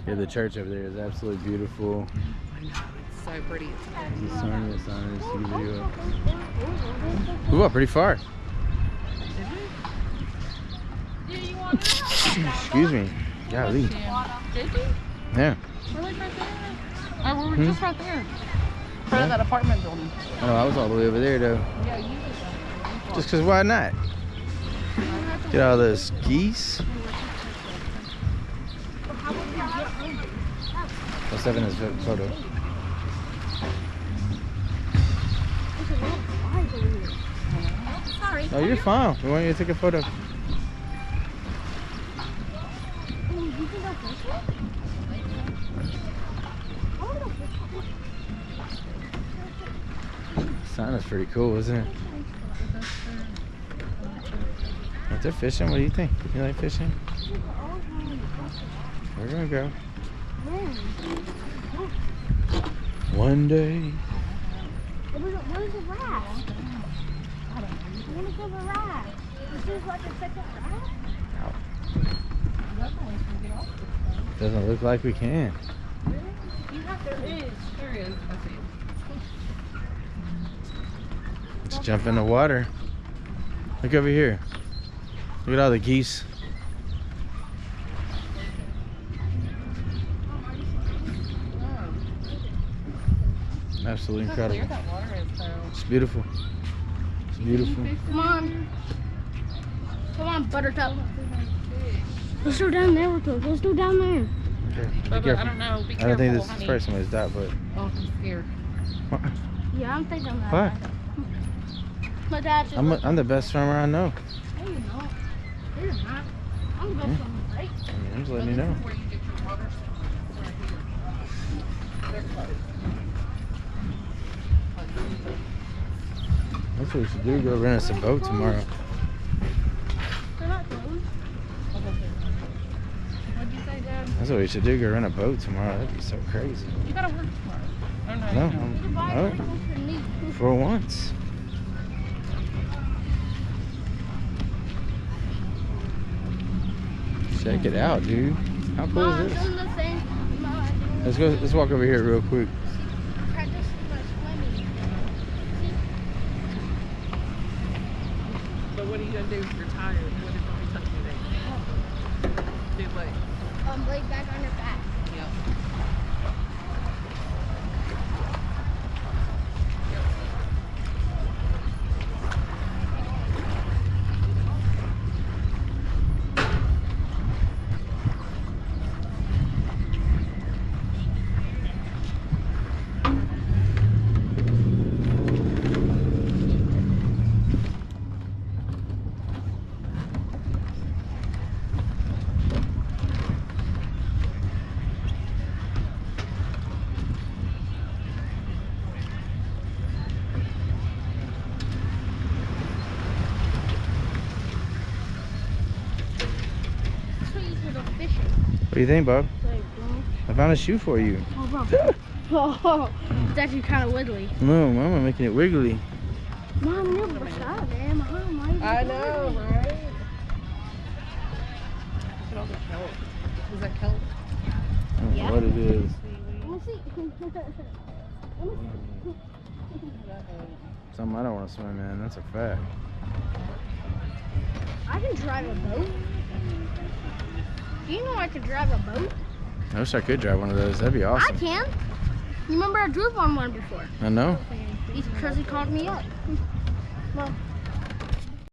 Yeah, the church over there is absolutely beautiful. I know, it's so pretty. It's the Sarnia sign. Let's see the video. We walked pretty far. Excuse me. Golly. Did you? Yeah. We're like right there. We were just right there. In front of that apartment building. Oh, I was all the way over there though. Yeah, you did. Just cause why not? Get all those geese. What's up in this photo? Sorry. Oh, you're fine. We want you to take a photo. Sign is pretty cool, isn't it? If they're fishing, what do you think? You like fishing? We're gonna go. One day. What is a raft? I want to go to a raft. This is like a second raft? Doesn't look like we can. There is. I see. Let's jump in the water. Look over here. Look at all the geese. Absolutely incredible. It's beautiful. It's beautiful. Come on. Come on, Buttercup. Let's go down there with us. Let's go down there. Okay. Be Bubba, careful. I don't know. Be I careful, don't think this honey. is probably somebody's dot, but. Oh, I'm scared. What? Yeah, I'm thinking that. What? My dad just I'm the best swimmer I know. No, you're not. You're not. I'm the best on the lake. I mean, I'm just letting you know. Where you get your water. They're closed. That's what we should do. Go rent us a boat tomorrow. They're not closed. What'd you say, Dad? That's what we should do. Go rent a boat tomorrow. That'd be so crazy. You gotta work tomorrow. Oh, no. No, you don't. You can buy no. everything for me. For once. Check it out, dude. How cool Mom, is this? doing the same. Mom, Let's go. Let's walk over here real quick. practice my swimming. But what are you gonna do if you're tired? What if you touch me then? Do what? Lay back on your back. Yeah. That's what you should go fishing. What do you think, Bob? Like, I found a shoe for you. oh, it's actually kind of wiggly. No, Mama making it wiggly. Mom, you're beside man. Mom, why are you I doing know, it? right? Look at all the kelp. Is that kelp? I don't know Yeah. what it is. Let me see. Something I don't want to swim in. That's a fact. I can drive a boat. Do you know I can drive a boat? I wish I could drive one of those. That'd be awesome. I can. You remember I drove on one before? I know. Because he called me up. Well,